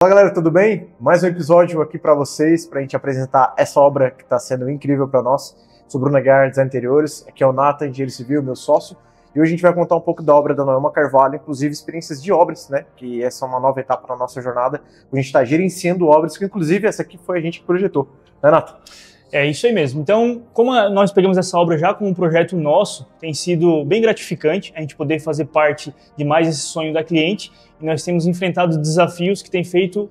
Fala galera, tudo bem? Mais um episódio aqui para vocês, para a gente apresentar essa obra que está sendo incrível para nós. Sou Bruno Aguiar, Design Interiores, aqui é o Nathan, engenheiro civil, meu sócio. E hoje a gente vai contar um pouco da obra da Noelma Carvalho, inclusive experiências de obras, né? Que essa é uma nova etapa na nossa jornada. A gente está gerenciando obras, que inclusive essa aqui foi a gente que projetou, né, Nathan? É isso aí mesmo. Então, como nós pegamos essa obra já como um projeto nosso, tem sido bem gratificante a gente poder fazer parte de mais esse sonho da cliente. E nós temos enfrentado desafios que têm feito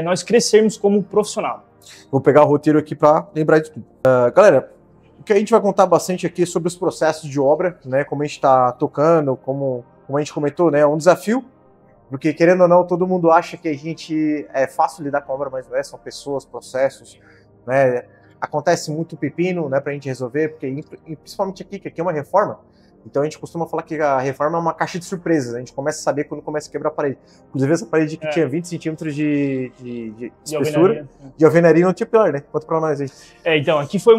nós crescermos como profissional. Vou pegar o roteiro aqui para lembrar de tudo. Galera, o que a gente vai contar bastante aqui é sobre os processos de obra, né? Como a gente está tocando, como a gente comentou, né? É um desafio, porque querendo ou não, todo mundo acha que a gente é fácil lidar com a obra, mas não é, são pessoas, processos, né? Acontece muito pepino, né, pra gente resolver, porque principalmente aqui, que aqui é uma reforma, então a gente costuma falar que a reforma é uma caixa de surpresas, a gente começa a saber quando começa a quebrar a parede. Inclusive essa parede que tinha 20 centímetros de espessura, de alvenaria, não tinha pilar, né? Conta pra nós aí. Então, aqui foi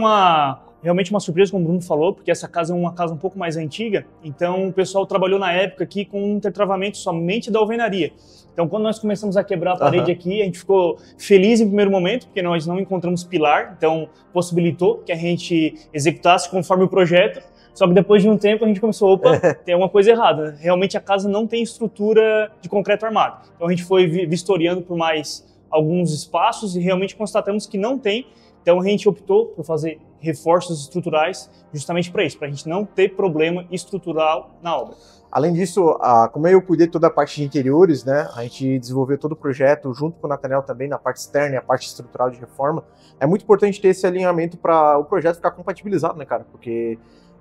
realmente uma surpresa, como o Bruno falou, porque essa casa é uma casa um pouco mais antiga, então o pessoal trabalhou na época aqui com um intertravamento somente da alvenaria. Então, quando nós começamos a quebrar a parede aqui, a gente ficou feliz em primeiro momento, porque nós não encontramos pilar, então possibilitou que a gente executasse conforme o projeto, só que depois de um tempo a gente começou, opa, tem alguma coisa errada, né? Realmente a casa não tem estrutura de concreto armado. Então a gente foi vistoriando por mais alguns espaços e realmente constatamos que não tem. Então a gente optou por fazer reforços estruturais justamente para isso, para a gente não ter problema estrutural na obra. Além disso, como eu cuidei de toda a parte de interiores, né, a gente desenvolveu todo o projeto junto com o Nathaniel também na parte externa e a parte estrutural de reforma. É muito importante ter esse alinhamento para o projeto ficar compatibilizado, né, cara? Porque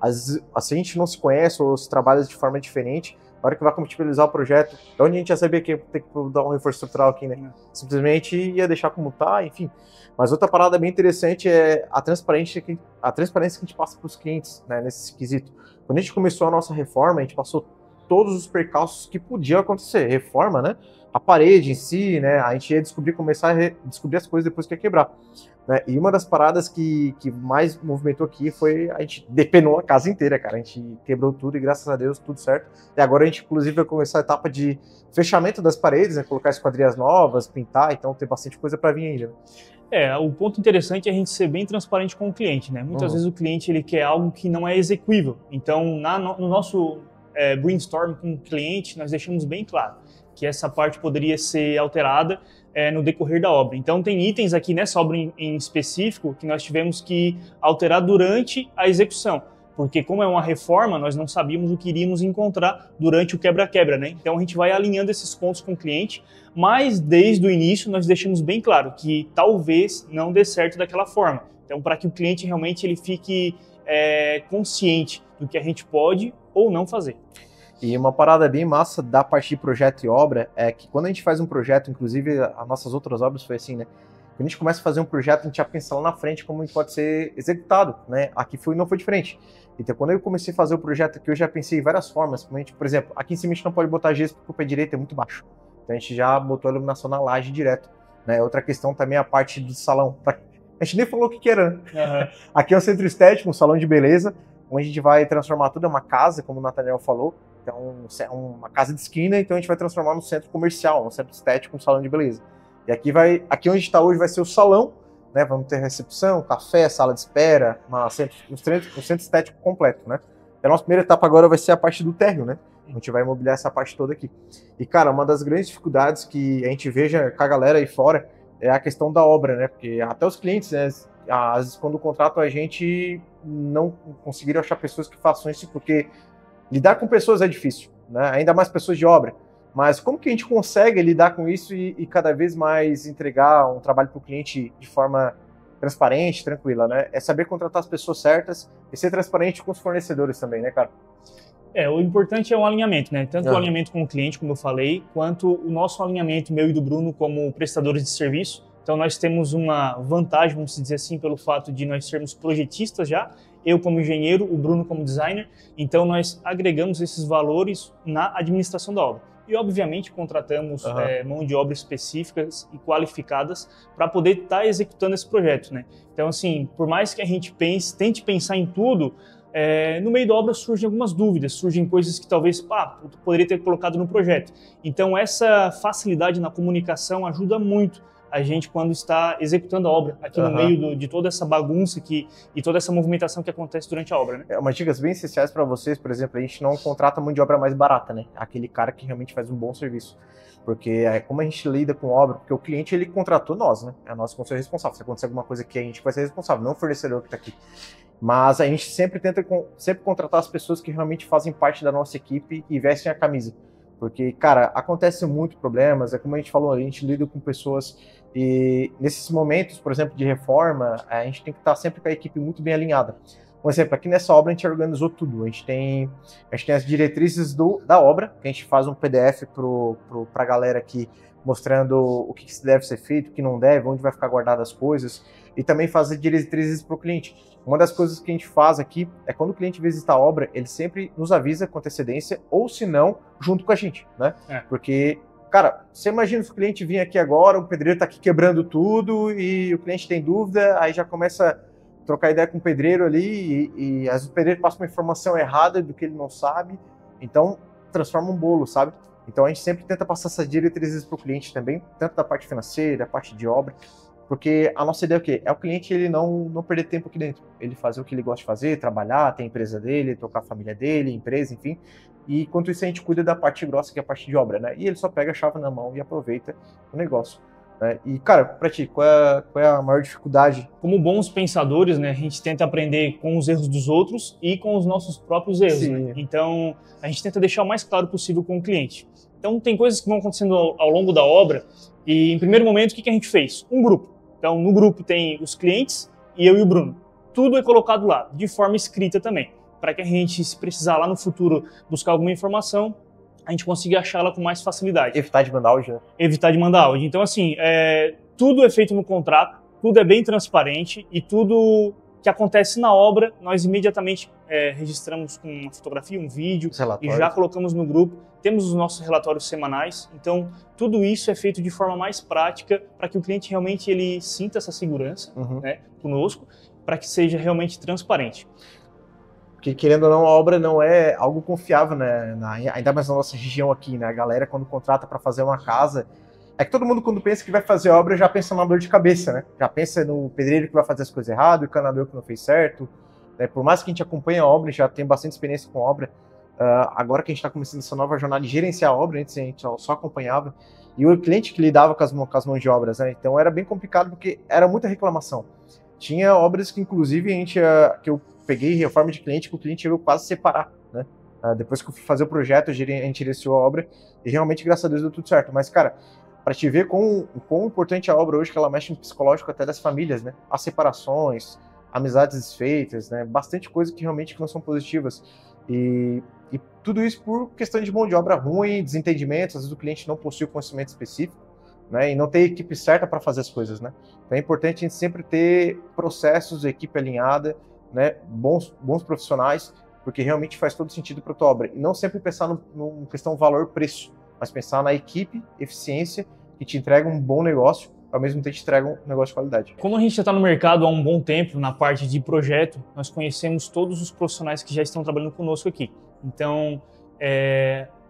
se a gente não se conhece ou se trabalha de forma diferente, na hora que vai compatibilizar o projeto, de onde a gente ia saber que tem que dar um reforço estrutural aqui, né? Simplesmente ia deixar como tá, enfim. Mas outra parada bem interessante é a transparência que a gente passa para os clientes, né, nesse quesito. Quando a gente começou a nossa reforma, a gente passou todos os percalços que podiam acontecer. Reforma, né? A parede em si, né? A gente ia começar a descobrir as coisas depois que ia quebrar. Né? E uma das paradas que mais movimentou aqui foi a gente depenou a casa inteira, cara. A gente quebrou tudo e graças a Deus tudo certo. E agora a gente, inclusive, vai começar a etapa de fechamento das paredes, né? Colocar esquadrias novas, pintar, então tem bastante coisa para vir ainda. O ponto interessante é a gente ser bem transparente com o cliente, né? Muitas vezes o cliente ele quer algo que não é execuível. Então, no nosso brainstorm com o cliente, nós deixamos bem claro que essa parte poderia ser alterada no decorrer da obra. Então, tem itens aqui nessa obra em específico que nós tivemos que alterar durante a execução, porque como é uma reforma, nós não sabíamos o que iríamos encontrar durante o quebra-quebra, né? Então, a gente vai alinhando esses pontos com o cliente, mas desde o início nós deixamos bem claro que talvez não dê certo daquela forma. Então, para que o cliente realmente ele fique consciente do que a gente pode ou não fazer. E uma parada bem massa da parte de projeto e obra é que quando a gente faz um projeto, inclusive as nossas outras obras foi assim, né? Quando a gente começa a fazer um projeto, a gente já pensa lá na frente como ele pode ser executado, né? Aqui não foi diferente. Então, quando eu comecei a fazer o projeto aqui, eu já pensei em várias formas. Por exemplo, aqui em cima a gente não pode botar gesso porque o pé direito é muito baixo. Então, a gente já botou a iluminação na laje direto. Né? Outra questão também é a parte do salão. A gente nem falou o que era, né? Aqui é um centro estético, um salão de beleza, onde a gente vai transformar tudo em uma casa, como o Nathaniel falou. Então, uma casa de esquina, então a gente vai transformar num centro comercial, um centro estético, um salão de beleza. E aqui onde a gente está hoje vai ser o salão, né? Vamos ter recepção, café, sala de espera, um centro estético completo, né? E a nossa primeira etapa agora vai ser a parte do térreo, né? A gente vai imobiliar essa parte toda aqui. E, cara, uma das grandes dificuldades que a gente veja com a galera aí fora é a questão da obra, né? Porque até os clientes, né, às vezes, quando contratam a gente, não conseguiram achar pessoas que façam isso, porque lidar com pessoas é difícil, né? Ainda mais pessoas de obra. Mas como que a gente consegue lidar com isso e cada vez mais entregar um trabalho para o cliente de forma transparente, tranquila, né? É saber contratar as pessoas certas e ser transparente com os fornecedores também, né, cara? O importante é o alinhamento, né? Tanto o alinhamento com o cliente, como eu falei, quanto o nosso alinhamento, meu e do Bruno, como prestadores de serviço. Então, nós temos uma vantagem, vamos dizer assim, pelo fato de nós sermos projetistas já, eu como engenheiro, o Bruno como designer. Então, nós agregamos esses valores na administração da obra. E, obviamente, contratamos mão de obra específicas e qualificadas para poder estar executando esse projeto, né? Então, assim, por mais que a gente tente pensar em tudo, no meio da obra surgem algumas dúvidas, surgem coisas que talvez eu poderia ter colocado no projeto. Então essa facilidade na comunicação ajuda muito a gente quando está executando a obra, aqui no meio de toda essa bagunça e toda essa movimentação que acontece durante a obra, né? Umas dicas bem essenciais para vocês, por exemplo, a gente não contrata mão de obra mais barata, né? Aquele cara que realmente faz um bom serviço. Porque como a gente lida com obra, porque o cliente ele contratou nós, né? É nós que vamos ser responsáveis. Se acontecer alguma coisa aqui, a gente vai ser responsável, não o fornecedor que está aqui. Mas a gente sempre tenta contratar as pessoas que realmente fazem parte da nossa equipe e vestem a camisa. Porque, cara, acontece muito problemas, é como a gente falou, a gente lida com pessoas e nesses momentos, por exemplo, de reforma, a gente tem que estar sempre com a equipe muito bem alinhada. Um exemplo, aqui nessa obra a gente organizou tudo, a gente tem as diretrizes da obra, que a gente faz um PDF para a galera aqui, mostrando o que deve ser feito, o que não deve, onde vai ficar guardadas as coisas, e também fazer diretrizes para o cliente. Uma das coisas que a gente faz aqui é quando o cliente visita a obra, ele sempre nos avisa com antecedência, ou se não, junto com a gente, né? Porque, cara, você imagina se o cliente vir aqui agora, o pedreiro está aqui quebrando tudo e o cliente tem dúvida, aí já começa a trocar ideia com o pedreiro ali e às vezes o pedreiro passa uma informação errada do que ele não sabe, então transforma um bolo, sabe? Então a gente sempre tenta passar essas diretrizes para o cliente também, tanto da parte financeira, da parte de obra, porque a nossa ideia é o quê? É o cliente ele não perder tempo aqui dentro, ele fazer o que ele gosta de fazer, trabalhar, ter a empresa dele, tocar a família dele, empresa, enfim. E enquanto isso a gente cuida da parte grossa, que é a parte de obra, né? E ele só pega a chave na mão e aproveita o negócio. Né? E, cara, pra ti, qual é a maior dificuldade? Como bons pensadores, né, a gente tenta aprender com os erros dos outros e com os nossos próprios erros. Né? Então, a gente tenta deixar o mais claro possível com o cliente. Então, tem coisas que vão acontecendo ao longo da obra e, em primeiro momento, o que a gente fez? Um grupo. Então, no grupo tem os clientes e eu e o Bruno. Tudo é colocado lá, de forma escrita também, para que a gente, se precisar lá no futuro buscar alguma informação, a gente consiga achá-la com mais facilidade. Evitar de mandar áudio, né? Evitar de mandar áudio. Então, assim, tudo é feito no contrato, tudo é bem transparente e tudo que acontece na obra, nós imediatamente registramos com uma fotografia, um vídeo e já colocamos no grupo. Temos os nossos relatórios semanais, então tudo isso é feito de forma mais prática para que o cliente realmente ele sinta essa segurança né, conosco, para que seja realmente transparente. Porque, querendo ou não, a obra não é algo confiável, né? Ainda mais na nossa região aqui, né? A galera, quando contrata para fazer uma casa, é que todo mundo, quando pensa que vai fazer obra, já pensa numa dor de cabeça, né? Já pensa no pedreiro que vai fazer as coisas errado, o encanador que não fez certo. Né? Por mais que a gente acompanhe a obra, já tem bastante experiência com a obra, agora que a gente está começando essa nova jornada de gerenciar a obra, antes a gente só acompanhava, e o cliente que lidava com as mãos de obras, né? Então era bem complicado, porque era muita reclamação. Tinha obras que, inclusive, que eu peguei reforma de cliente, que o cliente veio quase separar, né? Depois que eu fui fazer o projeto, a gente gerenciou a obra e realmente, graças a Deus, deu tudo certo. Mas, cara, para te ver quão importante a obra hoje, que ela mexe no psicológico até das famílias, né? As separações, amizades desfeitas, né? Bastante coisa que realmente não são positivas. E tudo isso por questão de mão de obra ruim, desentendimentos, às vezes o cliente não possui o conhecimento específico, né, e não ter a equipe certa para fazer as coisas, né? Então é importante a gente sempre ter processos, equipe alinhada, né, bons profissionais, porque realmente faz todo sentido para a tua obra. E não sempre pensar no questão valor-preço, mas pensar na equipe, eficiência, que te entrega um bom negócio, ao mesmo tempo te entrega um negócio de qualidade. Como a gente já está no mercado há um bom tempo, na parte de projeto, nós conhecemos todos os profissionais que já estão trabalhando conosco aqui. Então,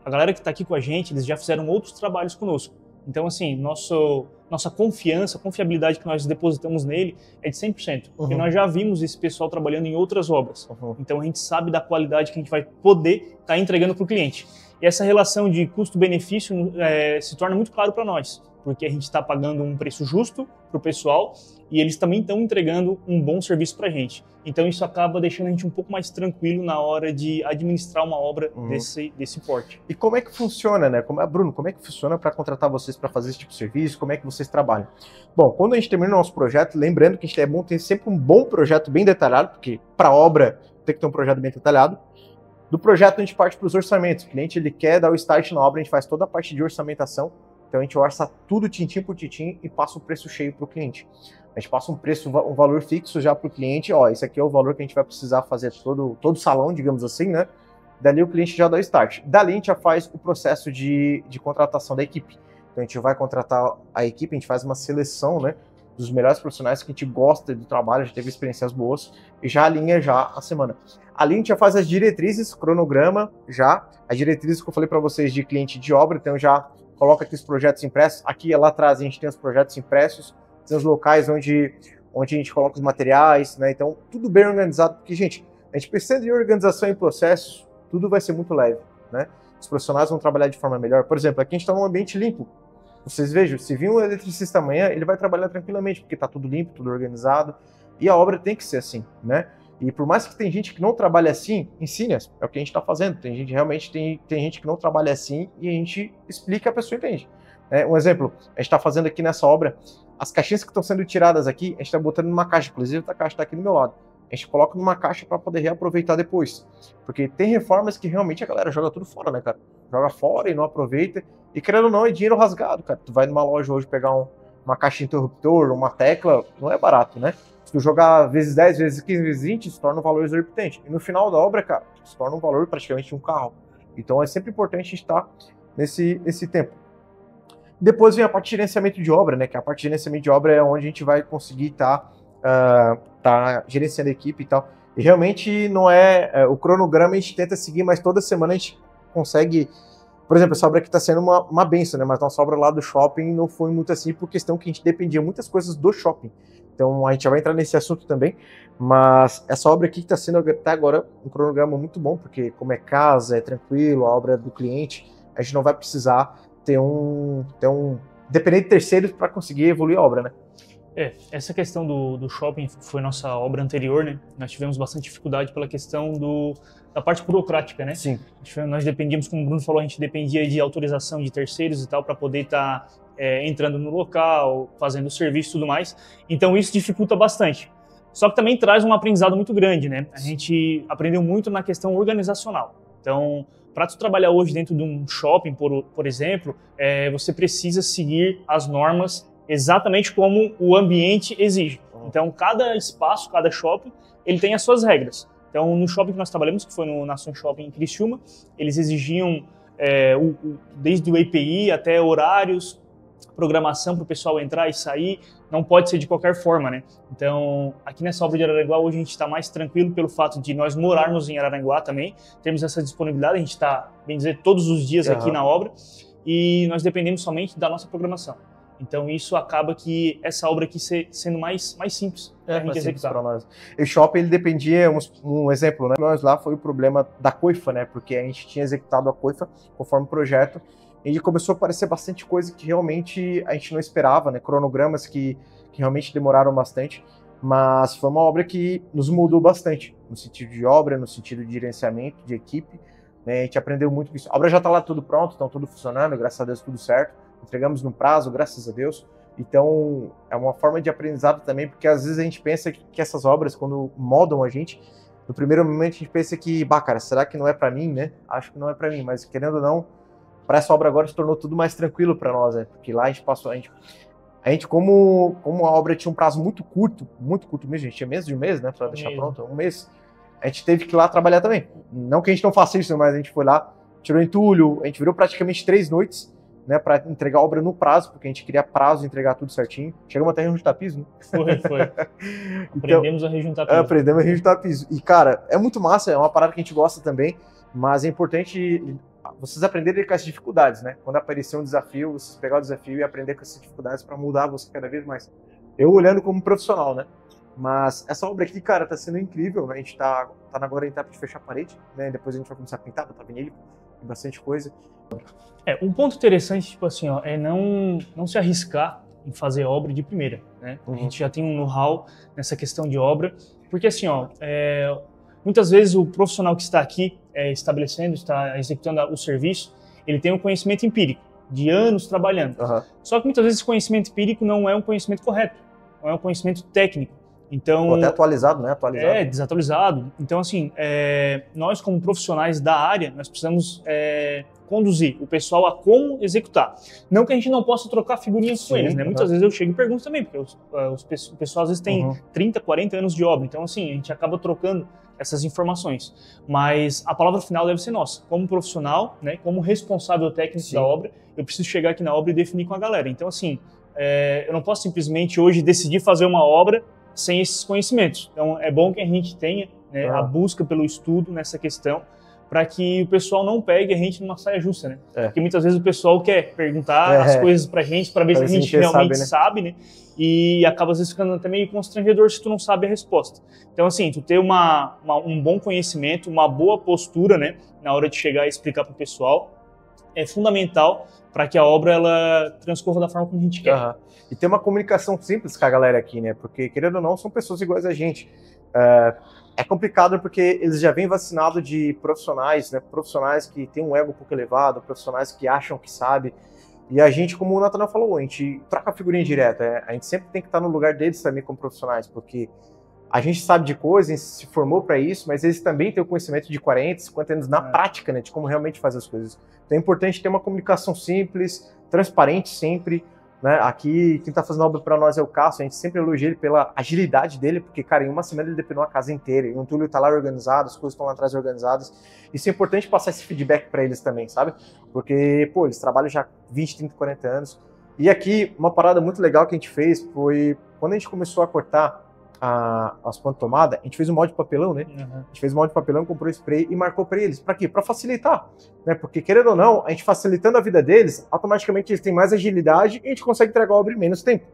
a galera que está aqui com a gente, eles já fizeram outros trabalhos conosco. Então, assim, nossa confiança, a confiabilidade que nós depositamos nele é de 100%. Porque nós já vimos esse pessoal trabalhando em outras obras. Então, a gente sabe da qualidade que a gente vai poder estar entregando para o cliente. E essa relação de custo-benefício se torna muito claro para nós, porque a gente está pagando um preço justo para o pessoal e eles também estão entregando um bom serviço para a gente. Então isso acaba deixando a gente um pouco mais tranquilo na hora de administrar uma obra desse porte. E como é que funciona, né? Bruno, como é que funciona para contratar vocês para fazer esse tipo de serviço? Como é que vocês trabalham? Bom, quando a gente termina o nosso projeto, lembrando que é bom ter sempre um bom projeto bem detalhado, porque para obra tem que ter um projeto bem detalhado. Do projeto a gente parte para os orçamentos. O cliente ele quer dar o start na obra, a gente faz toda a parte de orçamentação. Então a gente orça tudo tintim por tintim e passa o preço cheio para o cliente. A gente passa um valor fixo já para o cliente, ó, esse aqui é o valor que a gente vai precisar fazer todo o salão, digamos assim, né? Dali o cliente já dá o start. Dali a gente já faz o processo de contratação da equipe. Então a gente vai contratar a equipe, a gente faz uma seleção, né? dos melhores profissionais que a gente gosta do trabalho, já teve experiências boas, e já alinha já a semana. Ali a gente já faz as diretrizes, cronograma, já, as diretrizes que eu falei para vocês de cliente de obra, então já coloca aqui os projetos impressos, aqui lá atrás a gente tem os projetos impressos, tem os locais onde a gente coloca os materiais, né, então tudo bem organizado, porque, gente, a gente precisa de organização e processos, tudo vai ser muito leve, né, os profissionais vão trabalhar de forma melhor. Por exemplo, aqui a gente está num ambiente limpo. Vocês vejam, se vir um eletricista amanhã, ele vai trabalhar tranquilamente, porque está tudo limpo, tudo organizado, e a obra tem que ser assim, né? E por mais que tem gente que não trabalha assim, ensine, é o que a gente está fazendo. Tem gente realmente tem gente que não trabalha assim e a gente explica e a pessoa entende. Um exemplo, a gente está fazendo aqui nessa obra, as caixinhas que estão sendo tiradas aqui, a gente está botando numa caixa, inclusive a caixa está aqui do meu lado. A gente coloca numa caixa para poder reaproveitar depois. Porque tem reformas que realmente a galera joga tudo fora, né, cara? Joga fora e não aproveita. E querendo ou não, é dinheiro rasgado, cara. Tu vai numa loja hoje pegar uma caixa interruptor, uma tecla, não é barato, né? Se tu jogar vezes 10, vezes 15, vezes 20, se torna um valor exorbitante. E no final da obra, cara, se torna um valor praticamente de um carro. Então é sempre importante a gente estar nesse tempo. Depois vem a parte de gerenciamento de obra, né? Que a parte de gerenciamento de obra é onde a gente vai conseguir estar gerenciando a equipe e tal. E realmente não o cronograma a gente tenta seguir, mas toda semana a gente consegue. Por exemplo, essa obra aqui está sendo uma benção, né? Mas nossa obra lá do shopping não foi muito assim, por questão que a gente dependia muitas coisas do shopping. Então a gente já vai entrar nesse assunto também. Mas essa obra aqui que está sendo até agora um cronograma muito bom, porque como é casa, é tranquilo, a obra é do cliente, a gente não vai precisar depender de terceiros para conseguir evoluir a obra, né? Essa questão do shopping foi nossa obra anterior, né? Nós tivemos bastante dificuldade pela questão da parte burocrática, né? Sim. Nós dependíamos, como o Bruno falou, a gente dependia de autorização de terceiros e tal para poder estar entrando no local, fazendo o serviço e tudo mais. Então isso dificulta bastante. Só que também traz um aprendizado muito grande, né? A gente aprendeu muito na questão organizacional. Então, para tu trabalhar hoje dentro de um shopping, por exemplo, você precisa seguir as normas exatamente como o ambiente exige. Então, cada espaço, cada shopping, ele tem as suas regras. Então, no shopping que nós trabalhamos, que foi no Nação Shopping em Criciúma, eles exigiam desde o EPI até horários, programação para o pessoal entrar e sair, não pode ser de qualquer forma, né? Então, aqui nessa obra de Araranguá, hoje a gente está mais tranquilo pelo fato de nós morarmos em Araranguá também, temos essa disponibilidade, a gente está, bem dizer, todos os dias aqui na obra, e nós dependemos somente da nossa programação. Então isso acaba que essa obra aqui sendo mais simples para a gente executar. Nós. E o shopping ele dependia, um exemplo, né? Nós lá foi o problema da coifa, né? Porque a gente tinha executado a coifa conforme o projeto e começou a aparecer bastante coisa que realmente a gente não esperava, né? Cronogramas que realmente demoraram bastante, mas foi uma obra que nos mudou bastante, no sentido de obra, no sentido de gerenciamento, de equipe, né? A gente aprendeu muito com isso. A obra já está lá tudo pronto, então tudo funcionando, graças a Deus tudo certo. Entregamos no prazo, graças a Deus. Então, é uma forma de aprendizado também, porque às vezes a gente pensa que essas obras, quando moldam a gente, no primeiro momento a gente pensa que, cara, será que não é para mim, né? Acho que não é para mim, mas querendo ou não, para essa obra agora se tornou tudo mais tranquilo para nós, né? Porque lá a gente passou, a gente como a obra tinha um prazo muito curto mesmo, a gente tinha menos de um mês, né, para deixar pronto, um mês, a gente teve que ir lá trabalhar também. Não que a gente não faça isso, mas a gente foi lá, tirou entulho, a gente virou praticamente 3 noites, né, para entregar a obra no prazo, porque a gente queria prazo de entregar tudo certinho. Chegamos até a rejuntar piso, né? Foi. Aprendemos a rejuntar piso. Aprendemos a rejuntar piso. E, cara, é muito massa, é uma parada que a gente gosta também, mas é importante vocês aprenderem com as dificuldades, né? Quando aparecer um desafio, vocês pegar o desafio e aprender com essas dificuldades para mudar você cada vez mais. Eu olhando como profissional, né? Mas essa obra aqui, cara, tá sendo incrível, né? A gente tá agora em etapa de fechar a parede, né? Depois a gente vai começar a pintar, botar vinil, tem bastante coisa. Um ponto interessante, tipo assim, ó, é não se arriscar em fazer obra de primeira, né? A gente já tem um know-how nessa questão de obra, porque assim, ó, muitas vezes o profissional que está aqui estabelecendo, está executando o serviço, ele tem um conhecimento empírico, de anos trabalhando. Só que muitas vezes esse conhecimento empírico não é um conhecimento correto, não é um conhecimento técnico. Então, até atualizado, né? Desatualizado. Então, assim, nós como profissionais da área, nós precisamos conduzir o pessoal a como executar. Não que a gente não possa trocar figurinhas com eles, né? Muitas vezes eu chego e pergunto também, porque o pessoal às vezes tem 30, 40 anos de obra. Então, assim, a gente acaba trocando essas informações. Mas a palavra final deve ser nossa. Como profissional, né? Como responsável técnico da obra, eu preciso chegar aqui na obra e definir com a galera. Então, assim, eu não posso simplesmente hoje decidir fazer uma obra sem esses conhecimentos. Então, é bom que a gente tenha, né, a busca pelo estudo nessa questão, para que o pessoal não pegue a gente numa saia justa, né? Porque muitas vezes o pessoal quer perguntar as coisas pra gente, para ver se a gente realmente sabe, né? E acaba às vezes ficando até meio constrangedor se tu não sabe a resposta. Então, assim, tu ter um bom conhecimento, uma boa postura, né, na hora de chegar e explicar pro pessoal, é fundamental para que a obra ela transcorra da forma como a gente quer. E ter uma comunicação simples com a galera aqui, né? Porque, querendo ou não, são pessoas iguais a gente. É complicado porque eles já vêm vacinados de profissionais, né? Profissionais que têm um ego um pouco elevado, profissionais que acham que sabe. E a gente, como o Natanael falou, a gente troca a figurinha direta. A gente sempre tem que estar no lugar deles também como profissionais, porque a gente sabe de coisas, a gente se formou para isso, mas eles também têm o conhecimento de 40, 50 anos na prática, né? De como realmente fazer as coisas. Então é importante ter uma comunicação simples, transparente sempre. Né? Aqui, quem tá fazendo a obra para nós é o Cássio, a gente sempre elogia ele pela agilidade dele, porque, cara, em uma semana ele depenou a casa inteira, e o Túlio tá lá organizado, as coisas estão lá atrás organizadas. Isso é importante passar esse feedback para eles também, sabe? Porque, pô, eles trabalham já 20, 30, 40 anos. E aqui, uma parada muito legal que a gente fez foi, quando a gente começou a cortar as pontas de tomada, a gente fez um molde de papelão, né? A gente fez um molde de papelão, comprou spray e marcou para eles. Para quê? Para facilitar, né? Porque, querendo ou não, a gente facilitando a vida deles, automaticamente eles têm mais agilidade e a gente consegue entregar a obra em menos tempo.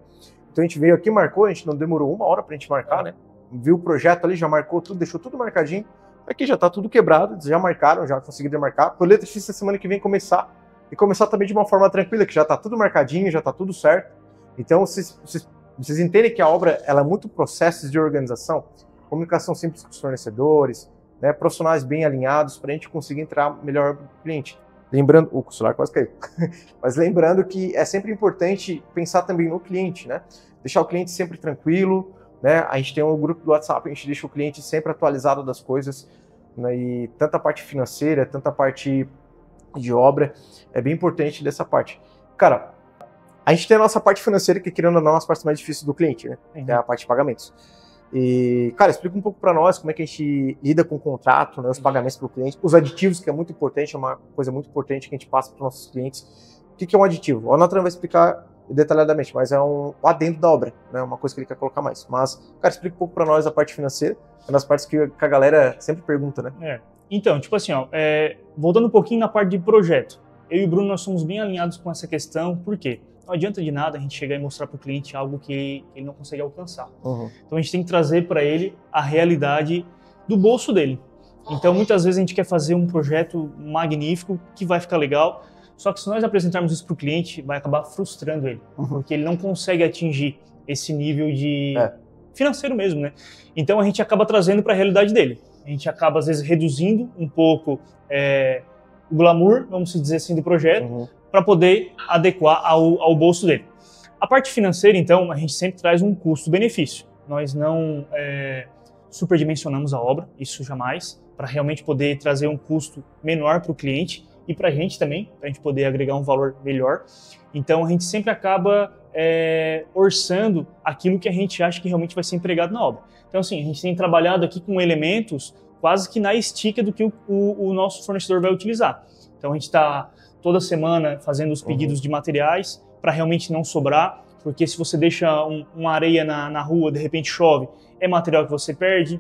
Então a gente veio aqui, marcou, a gente não demorou 1 hora pra gente marcar, né? Viu o projeto ali, já marcou tudo, deixou tudo marcadinho. Aqui já tá tudo quebrado, eles já marcaram, já conseguiram marcar. Colheita difícil semana que vem começar. E começar também de uma forma tranquila, que já tá tudo marcadinho, já tá tudo certo. Então vocês entendem que a obra ela é muito processos de organização, comunicação simples com os fornecedores, né, profissionais bem alinhados para a gente conseguir entrar melhor para o cliente. Lembrando, o celular quase caiu, mas lembrando que é sempre importante pensar também no cliente, né? Deixar o cliente sempre tranquilo, né? A gente tem um grupo do WhatsApp, a gente deixa o cliente sempre atualizado das coisas, né? E tanto a parte financeira, tanto a parte de obra, é bem importante dessa parte. Cara, a gente tem a nossa parte financeira, que querendo ou não, é as partes mais difíceis do cliente, né? É a parte de pagamentos. E, cara, explica um pouco para nós como é que a gente lida com o contrato, né, os pagamentos para o cliente, os aditivos, que é muito importante, é uma coisa muito importante que a gente passa para os nossos clientes. O que é um aditivo? O Nathan vai explicar detalhadamente, mas é um adendo da obra, né, uma coisa que ele quer colocar mais. Mas, cara, explica um pouco para nós a parte financeira, é das partes que a galera sempre pergunta, né? Então, tipo assim, voltando um pouquinho na parte de projeto, eu e o Bruno, nós somos bem alinhados com essa questão, por quê? Não adianta de nada a gente chegar e mostrar para o cliente algo que ele não consegue alcançar. Então a gente tem que trazer para ele a realidade do bolso dele. Então muitas vezes a gente quer fazer um projeto magnífico que vai ficar legal, só que se nós apresentarmos isso para o cliente, vai acabar frustrando ele, porque ele não consegue atingir esse nível de financeiro mesmo, né? Então a gente acaba trazendo para a realidade dele. A gente acaba às vezes reduzindo um pouco o glamour, vamos dizer assim, do projeto, para poder adequar ao bolso dele. A parte financeira, então, a gente sempre traz um custo-benefício. Nós não superdimensionamos a obra, isso jamais, para realmente poder trazer um custo menor para o cliente e para a gente também, para a gente poder agregar um valor melhor. Então, a gente sempre acaba orçando aquilo que a gente acha que realmente vai ser empregado na obra. Então, assim, a gente tem trabalhado aqui com elementos quase que na estica do que o nosso fornecedor vai utilizar. Então, a gente está toda semana fazendo os pedidos de materiais para realmente não sobrar, porque se você deixa uma areia na rua, de repente chove, é material que você perde.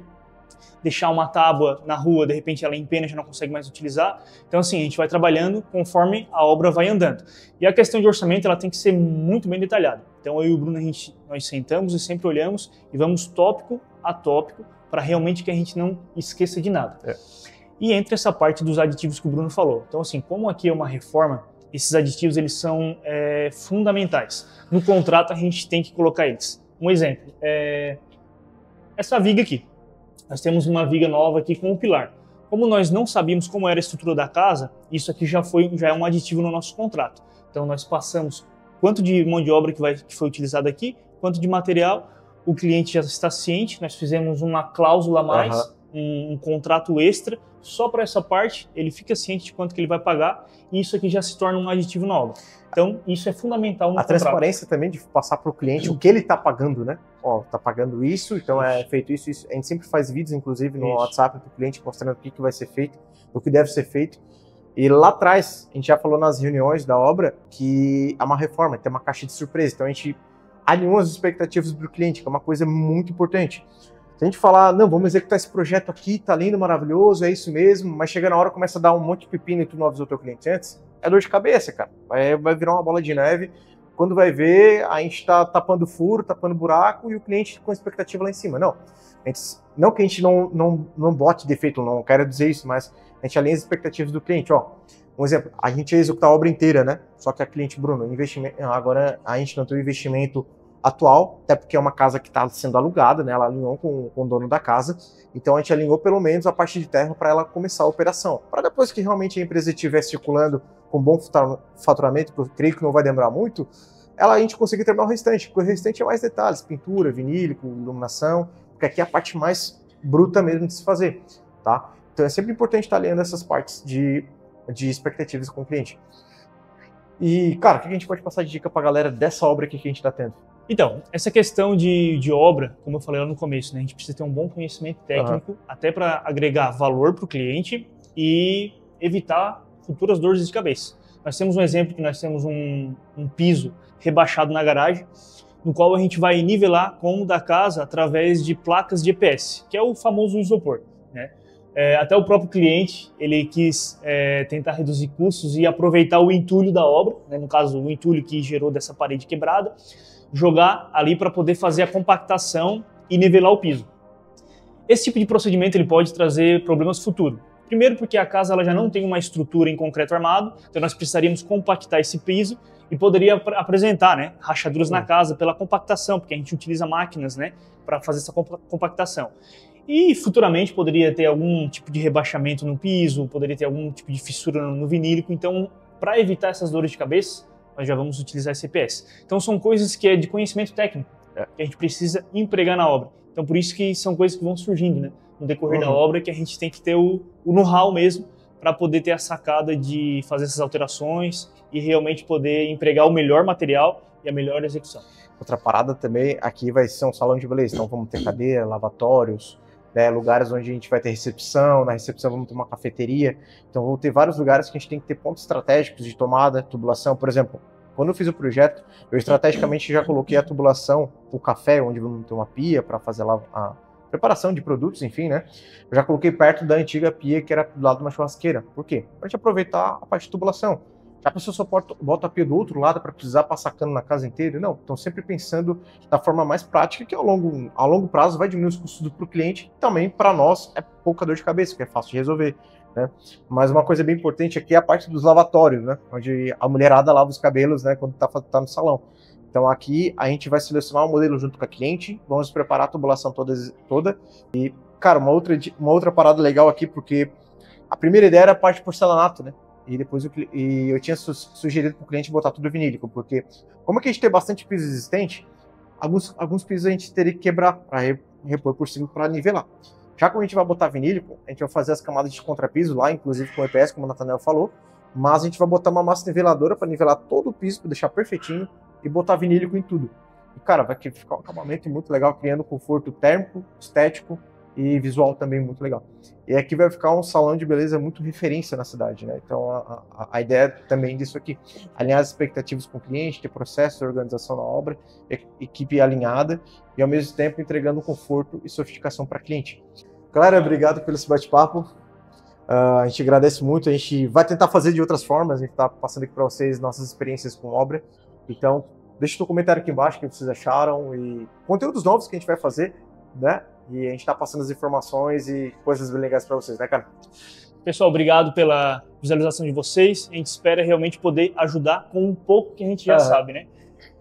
Deixar uma tábua na rua, de repente ela empena, já não consegue mais utilizar. Então, assim, a gente vai trabalhando conforme a obra vai andando. E a questão de orçamento, ela tem que ser muito bem detalhada. Então, eu e o Bruno, nós sentamos e sempre olhamos e vamos tópico a tópico para realmente que a gente não esqueça de nada. E entre essa parte dos aditivos que o Bruno falou. Então, assim, como aqui é uma reforma, esses aditivos eles são fundamentais. No contrato, a gente tem que colocar eles. Um exemplo, essa viga aqui. Nós temos uma viga nova aqui com o pilar. Como nós não sabíamos como era a estrutura da casa, isso aqui já é um aditivo no nosso contrato. Então, nós passamos quanto de mão de obra que foi utilizado aqui, quanto de material, o cliente já está ciente, nós fizemos uma cláusula a mais, um contrato extra, só para essa parte, ele fica ciente de quanto que ele vai pagar, e isso aqui já se torna um aditivo na obra. Então, isso é fundamental no contrato. A transparência também de passar para o cliente o que ele está pagando, né? Ó, tá pagando isso, então é feito isso, isso. A gente sempre faz vídeos, inclusive, no WhatsApp para o cliente mostrando o que vai ser feito, o que deve ser feito. E lá atrás, a gente já falou nas reuniões da obra que é uma reforma, tem uma caixa de surpresa. Então a gente alinhou as expectativas do cliente, que é uma coisa muito importante. Se a gente falar, não, vamos executar esse projeto aqui, tá lindo, maravilhoso, é isso mesmo, mas chega na hora, começa a dar um monte de pepino e tu não avisou o teu cliente antes, é dor de cabeça, cara. Vai virar uma bola de neve. Quando vai ver, a gente tá tapando furo, tapando buraco e o cliente com expectativa lá em cima. Não, não que a gente não bote defeito, não quero dizer isso, mas a gente alinha as expectativas do cliente. Ó, um exemplo, a gente ia executar a obra inteira, né? Só que a cliente, Bruno, investimento, agora a gente não tem o investimento atual, até porque é uma casa que está sendo alugada, né? Ela alinhou com o dono da casa, então a gente alinhou pelo menos a parte de terra para ela começar a operação. Para depois que realmente a empresa estiver circulando com bom faturamento, que eu creio que não vai demorar muito, a gente conseguir terminar o restante, porque o restante é mais detalhes, pintura, vinílico, iluminação, porque aqui é a parte mais bruta mesmo de se fazer, tá? Então é sempre importante estar alinhando essas partes de expectativas com o cliente. E, cara, o que a gente pode passar de dica pra galera dessa obra aqui que a gente tá tendo? Então, essa questão de obra, como eu falei lá no começo, né, a gente precisa ter um bom conhecimento técnico, até para agregar valor para o cliente e evitar futuras dores de cabeça. Nós temos um exemplo que nós temos um piso rebaixado na garagem, no qual a gente vai nivelar o cômodo da casa através de placas de EPS, que é o famoso isopor, né? Até o próprio cliente, ele quis tentar reduzir custos e aproveitar o entulho da obra, né, no caso o entulho que gerou dessa parede quebrada, jogar ali para poder fazer a compactação e nivelar o piso. Esse tipo de procedimento ele pode trazer problemas futuros. Primeiro porque a casa ela já não tem uma estrutura em concreto armado, então nós precisaríamos compactar esse piso e poderia apresentar, né, rachaduras na casa pela compactação, porque a gente utiliza máquinas, né, para fazer essa compactação. E futuramente poderia ter algum tipo de rebaixamento no piso, poderia ter algum tipo de fissura no vinílico. Então, para evitar essas dores de cabeça, nós já vamos utilizar esse EPS. Então, são coisas que é de conhecimento técnico, que a gente precisa empregar na obra. Então, por isso que são coisas que vão surgindo, né, no decorrer da obra, que a gente tem que ter o know-how mesmo para poder ter a sacada de fazer essas alterações e realmente poder empregar o melhor material e a melhor execução. Outra parada também, aqui vai ser um salão de beleza, então vamos ter cadeira, lavatórios, né, lugares onde a gente vai ter recepção, na recepção vamos ter uma cafeteria, então vamos ter vários lugares que a gente tem que ter pontos estratégicos de tomada, tubulação, por exemplo, quando eu fiz o projeto, eu estrategicamente já coloquei a tubulação, o café, onde vamos ter uma pia para fazer a preparação de produtos, enfim, né, eu já coloquei perto da antiga pia que era do lado de uma churrasqueira, por quê? Para gente aproveitar a parte de tubulação. Já a pessoa só bota a pia do outro lado para precisar passar cano na casa inteira? Não, estão sempre pensando da forma mais prática, que a longo prazo vai diminuir os custos para o cliente, e também para nós é pouca dor de cabeça, que é fácil de resolver, né? Mas uma coisa bem importante aqui é a parte dos lavatórios, né? Onde a mulherada lava os cabelos, né, quando tá no salão. Então aqui a gente vai selecionar o modelo junto com a cliente, vamos preparar a tubulação toda e, cara, uma outra parada legal aqui, porque a primeira ideia era a parte de porcelanato, né? E depois eu tinha sugerido para o cliente botar tudo vinílico, porque como que a gente tem bastante piso existente, alguns pisos a gente teria que quebrar para repor por cima para nivelar. Já como a gente vai botar vinílico, a gente vai fazer as camadas de contrapiso lá, inclusive com EPS, como o Nathanael falou, mas a gente vai botar uma massa niveladora para nivelar todo o piso, para deixar perfeitinho e botar vinílico em tudo. E, cara, vai ficar um acabamento muito legal, criando conforto térmico, estético e visual também muito legal. E aqui vai ficar um salão de beleza muito referência na cidade, né? Então a ideia também disso aqui, alinhar as expectativas com o cliente, ter processo de organização na obra, equipe alinhada e ao mesmo tempo entregando conforto e sofisticação para cliente. Galera, obrigado pelo esse bate-papo. A gente agradece muito, a gente vai tentar fazer de outras formas, a gente está passando aqui para vocês nossas experiências com obra. Então, deixa o comentário aqui embaixo o que vocês acharam e conteúdos novos que a gente vai fazer, né? E a gente está passando as informações e coisas bem legais para vocês, né, cara? Pessoal, obrigado pela visualização de vocês. A gente espera realmente poder ajudar com um pouco que a gente já sabe, né?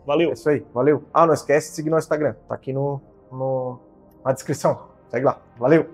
Valeu. É isso aí, valeu. Não esquece de seguir no Instagram, tá aqui na descrição. Segue lá, valeu.